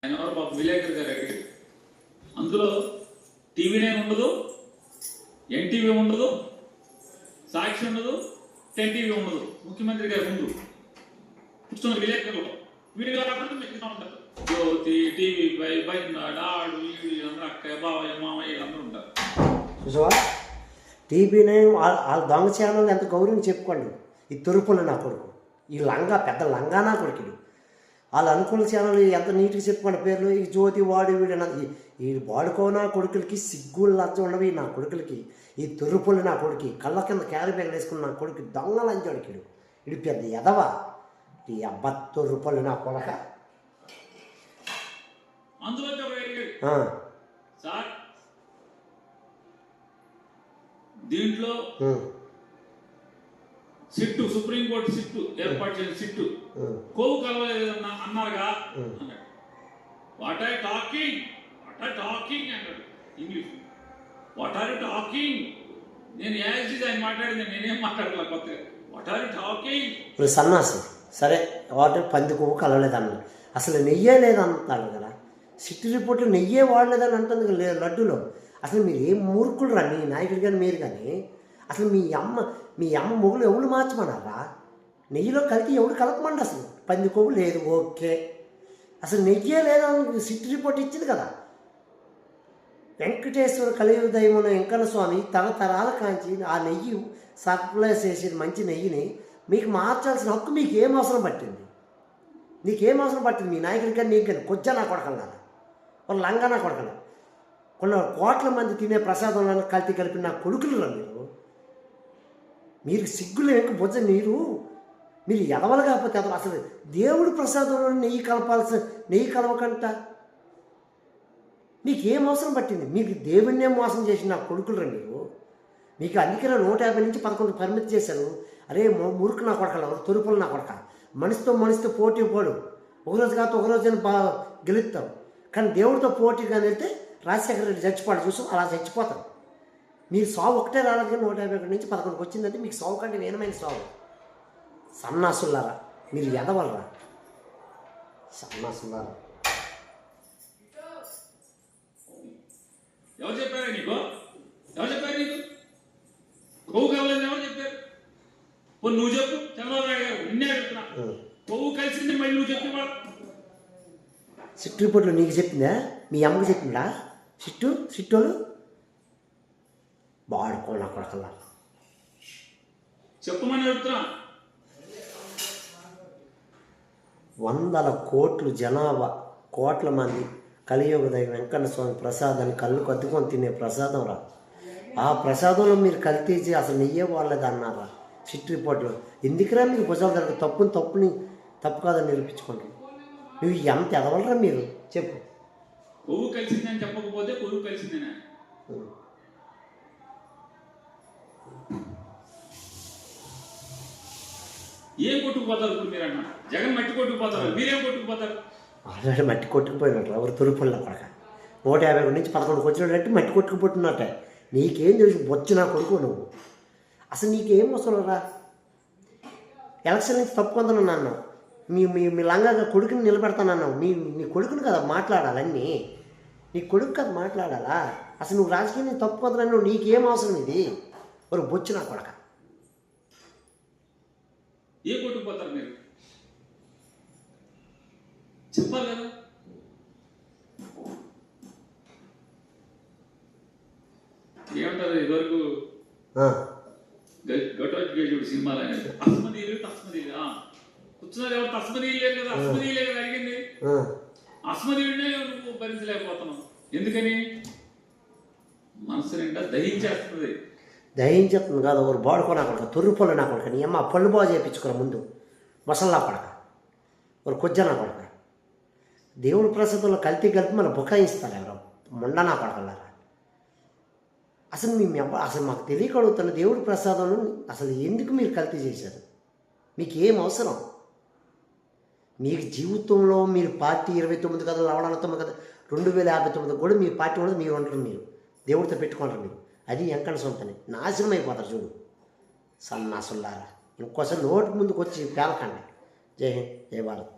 ఆయన ఎవరు పాప విలేకరు గారు అడిగారు. అందులో టీవీ9 ఉండదు, ఎన్టీవీ ఉండదు, సాక్షి ఉండదు, 10 టీవీ ఉండదు. ముఖ్యమంత్రి గారు ముందు కూర్చున్న విలేకరులు వీడిగా ఉంటారు. జ్యోతి, టీవీ5, బైనాడు, ఆడు, వీళ్ళు అక్క, బావయ్య, మామయ్య అందరూ ఉంటారు. చూసావా? టీవీ9 వాళ్ళ దొంగ ఛానల్ ఎంత గౌరవం చెప్పుకోండి. ఈ తొరుపులు నా కొడుకు, ఈ లంగా పెద్ద లంగా నా కొడుకుడు. వాళ్ళు అనుకూల ఛానల్ ఎంత నీట్గా చెప్పుకోండి పేర్లు. ఈ జ్యోతి వాడు వీడు ఈ వాడుకో నా కొడుకులకి సిగ్గులు లచ్చ ఉండవి నా కొడుకులకి. ఈ తొరుపులు నా కొడుకు కళ్ళ కింద క్యారీ బ్యాగ్ వేసుకున్న నా కొడుకు దొంగ లంచోడికిడు. ఇది పెద్ద ఎదవా ఈ అబ్బ తొరుపులు నా కొడక. సార్ దీంట్లో సిట్టు, సుప్రీంకోర్టు సిట్టు ఏర్పాటు చేసిన సిట్టు కొవ్వు కలవలేదన్నా అన్నారుగా అన్నాడు. వాట్ ఆర్ టాకింగ్ అన్నాడు ఇంగ్లీష్. What are talking? నేను యాజ్ ఆయన మాట్లాడింది, నేనేం మాట్లాడలే కొత్తగా. What are talking? ఇప్పుడు సన్నాసి సరే వాటి పంది కొవ్వు కలవలేదన్నాడు. అసలు నెయ్యే లేదంటాడు కదా. సిటీ రిపోర్ట్లో నెయ్యే వాడలేదని అంటుంది లడ్డులో. అసలు మీరు ఏం మూర్ఖులు రా మీ నాయకుడు కానీ మీరు కానీ. అసలు మీ అమ్మ మొగులు ఎవరు మార్చమన్నారా? నెయ్యిలో కలిపి ఎవరు కలపమండి. అసలు పంది కొవ్వు లేదు ఓకే, అసలు నెయ్యే లేదని సిటీ రిపోర్ట్ ఇచ్చింది కదా. వెంకటేశ్వర కలియుగ దైవం వెంకన్న స్వామి తరతరాల కాంచి ఆ నెయ్యి సప్లై చేసేది మంచి నెయ్యిని మీకు మార్చాల్సిన హక్కు మీకు ఏం అవసరం పట్టింది? నీకేం అవసరం పట్టింది? మీ నాయకుడికి కానీ నీకు కానీ కొజ్జా నా కొడకల్లా వాళ్ళు లంగా నా కొడకల కొన్ని కోట్ల మంది తినే ప్రసాదంలో కలిపి నా కొడుకులు రా మీరు సిగ్గులు వెంక బొజ్జ మీరు ఎదవలు కాకపోతే ఎదవ. అసలు దేవుడి ప్రసాదంలో నెయ్యి కలవకంట మీకు ఏం అవసరం పట్టింది? మీకు దేవుడినే మోసం చేసిన నా కొడుకులు రా మీకు అందుకే 150 నుంచి 11 పరిమితి చేశారు. అరే మురుకు నా కొడకల తొరుపులు నా కొడక. మనిషితో పోటీ పోడు, ఒకరోజు కాదు ఒకరోజు గెలుస్తావు. కానీ దేవుడితో పోటీగా వెళ్తే రాజశేఖర రెడ్డి చచ్చిపోడు చూసాం, అలా చచ్చిపోతాం. మీరు సావు ఒకటే రాలేదు కానీ 151 నుంచి 11కి వచ్చిందంటే మీకు సావు కంటే వేనమైన సావు. సన్నాసులారా మీరు ఎదవలరా సన్నాసులారా. ఎవరు చెప్పారు నీకు? కొవ్వు కలవలేదు ఎవరు చెప్పారు? నువ్వు చెప్పు. చంద్రబాబు నాయుడు గారు నిన్నే చెప్తున్నా, కొవ్వు కలిసింది మళ్ళీ నువ్వు చెప్పేవాడు. సిట్ రిపోర్ట్లో నీకు చెప్పిందా? మీ అమ్మకి చెప్పిందా? సిట్టోలు వాడుకోనా కొడకల్లా చెప్పమని చెప్తున్నా. 100 కోట్లు జనాభా, కోట్ల మంది కలియుగ దైవం వెంకన్న స్వామి ప్రసాదాన్ని కళ్ళు కద్దుకొని తినే ప్రసాదం రా. ఆ ప్రసాదంలో మీరు కలితీసి అసలు నెయ్యే వాళ్ళది అన్నారా సిట్ రిపోర్ట్లో. ఎందుకురా మీకు భుజాలు జరగదు? తప్పు కాదని నిరూపించుకోండి. నువ్వు ఎంత ఎదవలరా మీరు చెప్పు. కొవ్వు కలిసిందని చెప్పకపోతే కొవ్వు కలిసిందేనా? ఏం కొట్టుకుపోతారు ఇప్పుడు మీరన్నా? జగన్ మట్టి కొట్టుకుపోతారు, మీరేం కొట్టుకుపోతారు? ఆల్రెడీ మట్టి కొట్టుకుపోయినట్టు ఎవరు తొరుపుల్లో కొడక. 150 నుంచి 11కి వచ్చినట్టు మట్టి కొట్టుకుపోతున్నట్టే. నీకేం తెలుసు బొచ్చు నా కొడుకు నువ్వు. అసలు నీకేం వస్తున్నావు రా? ఎలక్షన్ నుంచి తప్పుకుందాను అన్నావు. మీ లంగా కొడుకుని నిలబెడతానన్నావు. నీ కొడుకుని కదా మాట్లాడాలన్నీ. నీ కొడుకు కదా మాట్లాడాలా? అసలు నువ్వు రాజకీయం నుంచి తప్పుకుందానన్నావు. నీకేం అవసరం ఇది? ఒక బొచ్చు నా కొడక. ఏ కొట్టుకుపోతారు మీరు చెప్పాలి కదా. ఏమంటారు ఇదివరకు గటోజుడు సినిమాలు అనేది అస్మదీలు కూర్చున్నారు. ఎవరు తస్మదీలు లేదు కదా, అస్మదీలే కదా అడిగింది. అస్మదీయుడినే నువ్వు భరించలేకపోతున్నావు. ఎందుకని? మనసు నిండా దహించేస్తుంది కాదు. ఒకరు బాడుకో నా కొడక, తొర్రుపళ్ళు నా కొడక. నీ అమ్మ పళ్ళు బాగా చేయించుకున్న ముందు మసల్లా కొడక, ఒక కొజ్జ నా కొడక. దేవుడి ప్రసాదంలో కలిపి మన బుకాయిస్తారు ఎవరో మొండ నా కొడకల్లారా. అసలు మాకు తెలియక అడుగుతున్న దేవుడి ప్రసాదంలో అసలు ఎందుకు మీరు కల్తీ చేశారు? మీకు ఏం అవసరం? మీకు జీవితంలో మీరు పార్టీ 29 కదా, 49 కదా, 2059 కూడా మీ పార్టీ ఉండదు. మీరు ఉంటారు, మీరు దేవుడితో పెట్టుకుంటారు. మీరు అది వెంకన్న సొంతని నాశనం అయిపోతారు చూడు సన్నాసుల్లారా. ఇంకోసారి నోటి ముందుకు వచ్చి పేలకండి. జై హింద్, జై భారత్.